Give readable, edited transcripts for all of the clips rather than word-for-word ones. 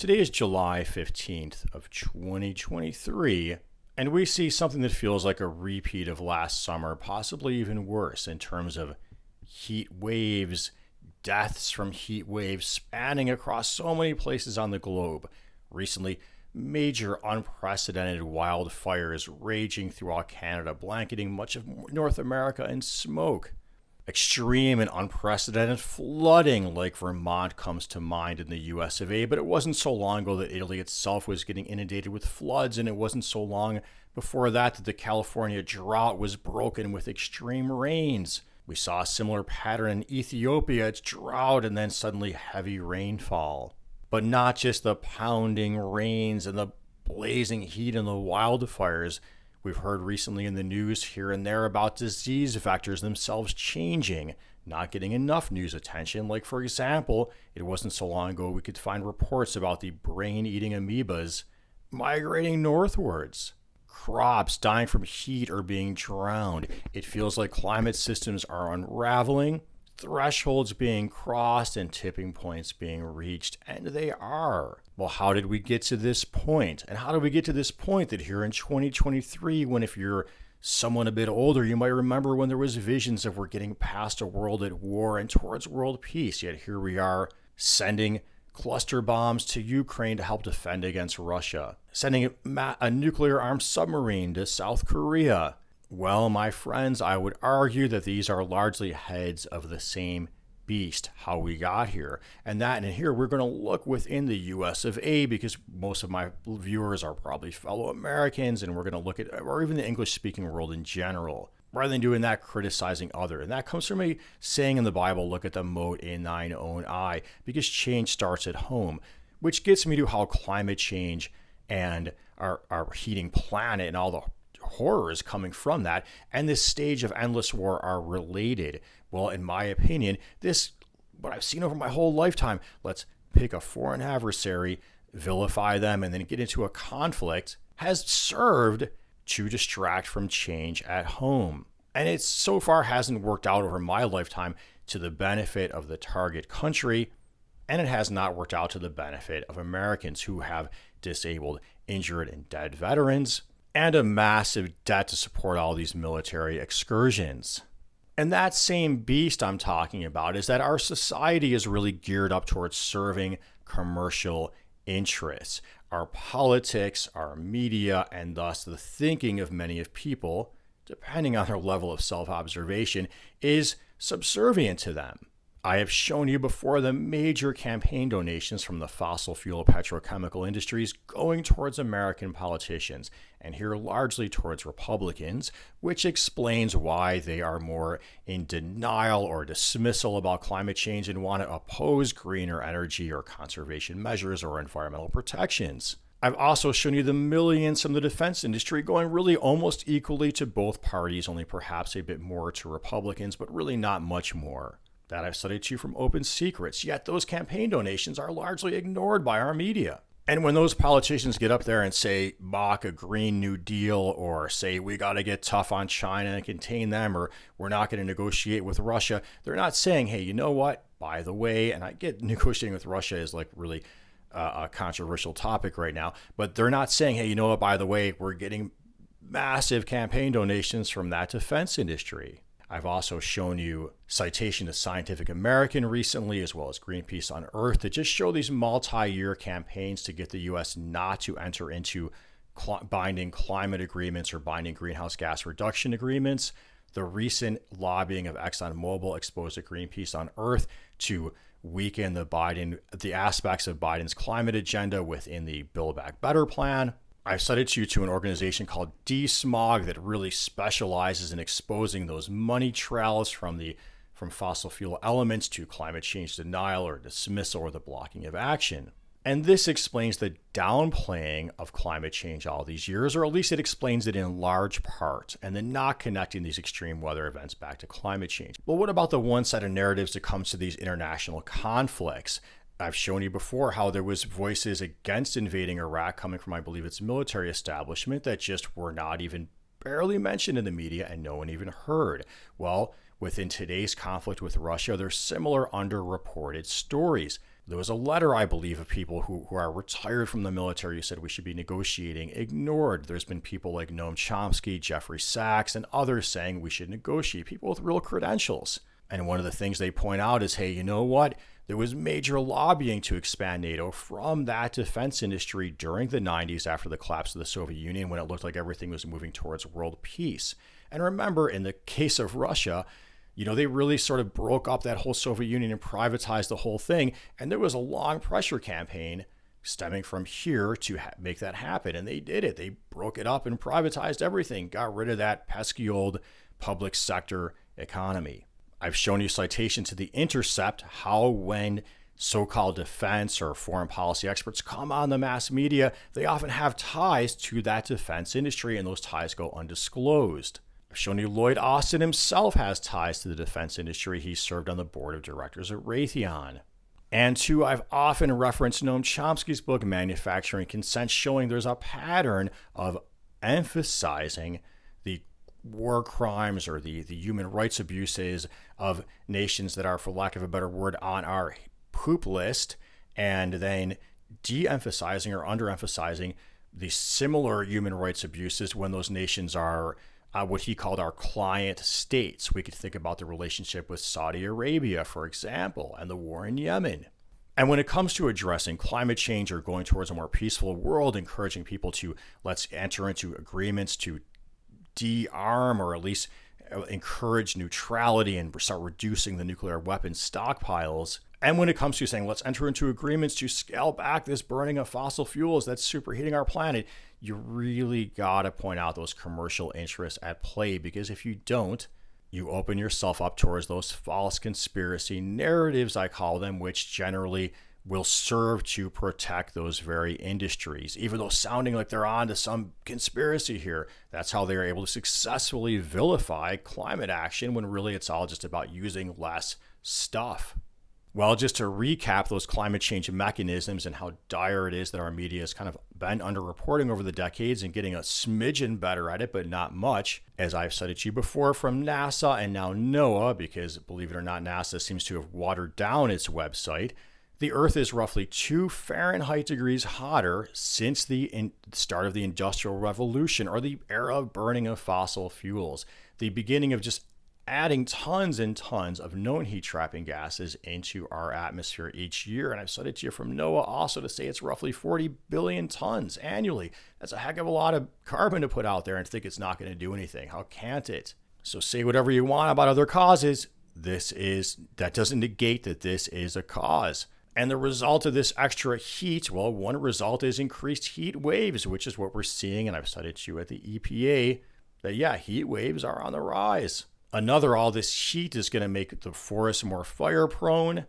Today is July 15th of 2023, and we see something that feels like a repeat of last summer, possibly even worse in terms of heat waves, deaths from heat waves spanning across so many places on the globe. Recently, major unprecedented wildfires raging throughout Canada, blanketing much of North America in smoke. Extreme and unprecedented flooding like Vermont comes to mind in the US of A, but it wasn't so long ago that Italy itself was getting inundated with floods, and it wasn't so long before that the California drought was broken with extreme rains. We saw a similar pattern in Ethiopia. It's drought and then suddenly heavy rainfall. But not just the pounding rains and the blazing heat and the wildfires. We've heard recently in the news here and there about disease vectors themselves changing, not getting enough news attention. Like, for example, it wasn't so long ago we could find reports about the brain-eating amoebas migrating northwards. Crops dying from heat or being drowned. It feels like climate systems are unraveling, thresholds being crossed, and tipping points being reached, and they are. Well, how did we get to this point? And how did we get to this point that here in 2023, when if you're someone a bit older, you might remember when there was visions of we're getting past a world at war and towards world peace, yet here we are sending cluster bombs to Ukraine to help defend against Russia, sending a nuclear-armed submarine to South Korea. Well, my friends, I would argue that these are largely heads of the same beast, how we got here. And here we're going to look within the US of A, because most of my viewers are probably fellow Americans, and we're going to look at, or even the English-speaking world in general, rather than doing that criticizing other. And that comes from a saying in the Bible, look at the mote in thine own eye, because change starts at home, which gets me to how climate change and our heating planet and all the horrors coming from that and this stage of endless war are related. Well, in my opinion, what I've seen over my whole lifetime, let's pick a foreign adversary, vilify them, and then get into a conflict, has served to distract from change at home. And it so far hasn't worked out over my lifetime to the benefit of the target country, and it has not worked out to the benefit of Americans who have disabled, injured, and dead veterans, and a massive debt to support all these military excursions. And that same beast I'm talking about is that our society is really geared up towards serving commercial interests. Our politics, our media, and thus the thinking of many of people, depending on their level of self-observation, is subservient to them. I have shown you before the major campaign donations from the fossil fuel petrochemical industries going towards American politicians, and here largely towards Republicans, which explains why they are more in denial or dismissal about climate change and want to oppose greener energy or conservation measures or environmental protections. I've also shown you the millions from the defense industry going really almost equally to both parties, only perhaps a bit more to Republicans, but really not much more. That I've studied to you from Open Secrets, yet those campaign donations are largely ignored by our media. And when those politicians get up there and say, mock a Green New Deal, or say we got to get tough on China and contain them, or we're not going to negotiate with Russia, they're not saying, hey, you know what, by the way, and I get negotiating with Russia is like really a controversial topic right now, but they're not saying, hey, you know what, by the way, we're getting massive campaign donations from that defense industry. I've also shown you citation to Scientific American recently, as well as Greenpeace on Earth, that just show these multi-year campaigns to get the U.S. not to enter into binding climate agreements or binding greenhouse gas reduction agreements. The recent lobbying of ExxonMobil exposed to Greenpeace on Earth to weaken the aspects of Biden's climate agenda within the Build Back Better plan. I've cited you to an organization called DSMOG that really specializes in exposing those money trails from fossil fuel elements to climate change denial or dismissal or the blocking of action. And this explains the downplaying of climate change all these years, or at least it explains it in large part, and then not connecting these extreme weather events back to climate change. Well, what about the one set of narratives that comes to these international conflicts? I've shown you before how there was voices against invading Iraq coming from, I believe, its military establishment that just were not even barely mentioned in the media and no one even heard. Well, within today's conflict with Russia, there's similar underreported stories. There was a letter, I believe, of people who are retired from the military who said we should be negotiating, ignored. There's been people like Noam Chomsky, Jeffrey Sachs, and others saying we should negotiate, people with real credentials. And one of the things they point out is, hey, you know what? There was major lobbying to expand NATO from that defense industry during the 90s after the collapse of the Soviet Union, when it looked like everything was moving towards world peace. And remember, in the case of Russia, they really sort of broke up that whole Soviet Union and privatized the whole thing. And there was a long pressure campaign stemming from here to make that happen. And they did it. They broke it up and privatized everything, got rid of that pesky old public sector economy. I've shown you citations to The Intercept, how when so-called defense or foreign policy experts come on the mass media, they often have ties to that defense industry, and those ties go undisclosed. I've shown you Lloyd Austin himself has ties to the defense industry. He served on the board of directors at Raytheon. And two, I've often referenced Noam Chomsky's book, Manufacturing Consent, showing there's a pattern of emphasizing the war crimes or the human rights abuses of nations that are, for lack of a better word, on our poop list, and then de-emphasizing or under-emphasizing the similar human rights abuses when those nations are what he called our client states. We could think about the relationship with Saudi Arabia, for example, and the war in Yemen. And when it comes to addressing climate change or going towards a more peaceful world, encouraging people to let's enter into agreements to de-arm or at least encourage neutrality and start reducing the nuclear weapons stockpiles. And when it comes to saying, let's enter into agreements to scale back this burning of fossil fuels that's superheating our planet, you really got to point out those commercial interests at play, because if you don't, you open yourself up towards those false conspiracy narratives, I call them, which generally will serve to protect those very industries, even though sounding like they're on to some conspiracy here. That's how they're able to successfully vilify climate action when really it's all just about using less stuff. Well, just to recap those climate change mechanisms and how dire it is that our media has kind of been underreporting over the decades and getting a smidgen better at it, but not much. As I've said it to you before, from NASA and now NOAA, because believe it or not, NASA seems to have watered down its website, the Earth is roughly 2 Fahrenheit degrees hotter since the start of the Industrial Revolution, or the era of burning of fossil fuels, the beginning of just adding tons and tons of known heat-trapping gases into our atmosphere each year. And I've said it to you from NOAA also to say it's roughly 40 billion tons annually. That's a heck of a lot of carbon to put out there and think it's not going to do anything. How can't it? So say whatever you want about other causes. That doesn't negate that this is a cause. And the result of this extra heat, well, one result is increased heat waves, which is what we're seeing. And I've cited to you at the EPA that, heat waves are on the rise. Another, all this heat is going to make the forests more fire prone,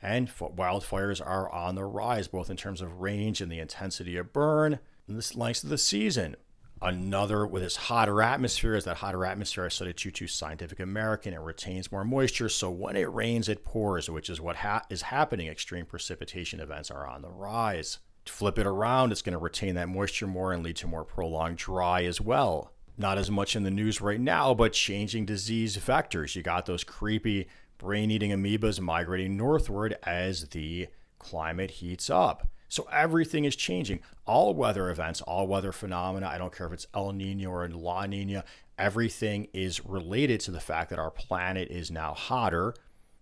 and wildfires are on the rise, both in terms of range and the intensity of burn and the length of the season. Another, with this hotter atmosphere, is that hotter atmosphere I cited you to Scientific American. It retains more moisture, so when it rains, it pours, which is what is happening. Extreme precipitation events are on the rise. To flip it around, it's going to retain that moisture more and lead to more prolonged dry as well. Not as much in the news right now, but changing disease vectors. You got those creepy brain-eating amoebas migrating northward as the climate heats up. So everything is changing. All weather events, all weather phenomena, I don't care if it's El Nino or La Nina, everything is related to the fact that our planet is now hotter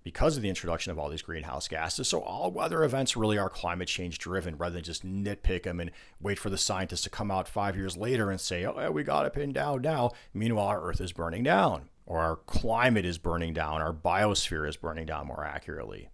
because of the introduction of all these greenhouse gases. So all weather events really are climate change driven, rather than just nitpick them and wait for the scientists to come out 5 years later and say, oh, yeah, we got it pinned down now. Meanwhile, our Earth is burning down, or our climate is burning down, our biosphere is burning down more accurately.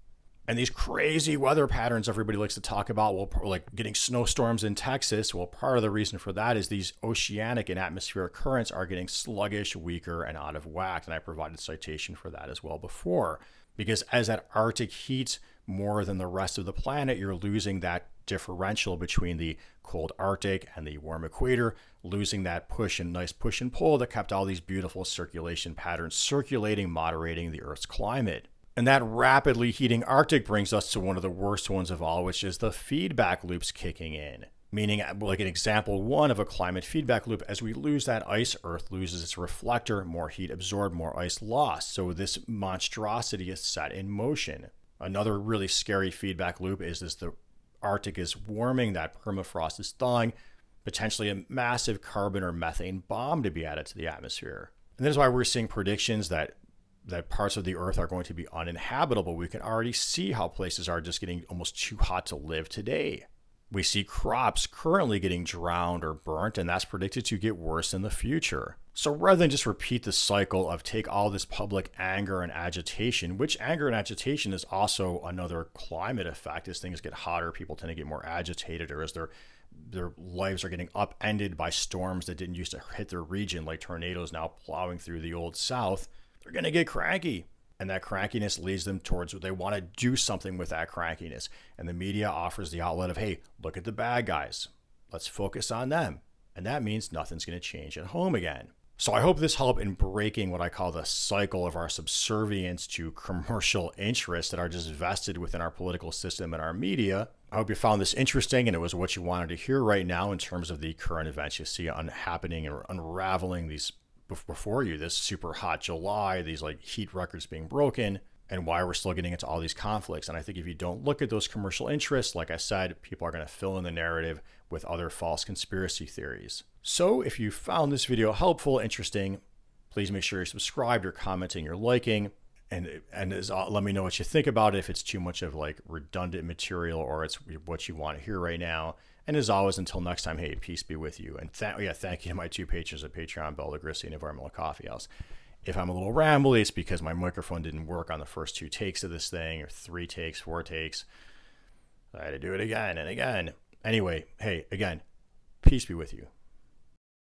And these crazy weather patterns everybody likes to talk about, well, like getting snowstorms in Texas, well, part of the reason for that is these oceanic and atmospheric currents are getting sluggish, weaker, and out of whack. And I provided citation for that as well before. Because as that Arctic heats more than the rest of the planet, you're losing that differential between the cold Arctic and the warm equator, losing that nice push and pull that kept all these beautiful circulation patterns circulating, moderating the Earth's climate. And that rapidly heating Arctic brings us to one of the worst ones of all, which is the feedback loops kicking in. Meaning, like an example one of a climate feedback loop, as we lose that ice, Earth loses its reflector, more heat absorbed, more ice lost. So this monstrosity is set in motion. Another really scary feedback loop is this: the Arctic is warming, that permafrost is thawing, potentially a massive carbon or methane bomb to be added to the atmosphere. And this is why we're seeing predictions that parts of the earth are going to be uninhabitable. We can already see how places are just getting almost too hot to live today. We see crops currently getting drowned or burnt, and that's predicted to get worse in the future. So rather than just repeat the cycle of take all this public anger and agitation, which anger and agitation is also another climate effect. As things get hotter, people tend to get more agitated, or as their lives are getting upended by storms that didn't used to hit their region, like tornadoes now plowing through the old South, they're going to get cranky. And that crankiness leads them towards what they want to do something with that crankiness. And the media offers the outlet of, hey, look at the bad guys. Let's focus on them. And that means nothing's going to change at home again. So I hope this helped in breaking what I call the cycle of our subservience to commercial interests that are just vested within our political system and our media. I hope you found this interesting and it was what you wanted to hear right now in terms of the current events you see happening and unraveling these before you, this super hot July, these like heat records being broken, and why we're still getting into all these conflicts. And I think if you don't look at those commercial interests, like I said, people are going to fill in the narrative with other false conspiracy theories. So if you found this video helpful, interesting, please make sure you're subscribed, you're commenting, you're liking, and let me know what you think about it, if it's too much of like redundant material or it's what you want to hear right now. And as always, until next time, hey, peace be with you. And thank you to my two patrons at Patreon, Bella Grissi and Environmental Coffee House. If I'm a little rambly, it's because my microphone didn't work on the first 2 takes of this thing, or 3 takes, 4 takes. I had to do it again and again. Anyway, hey, again, peace be with you.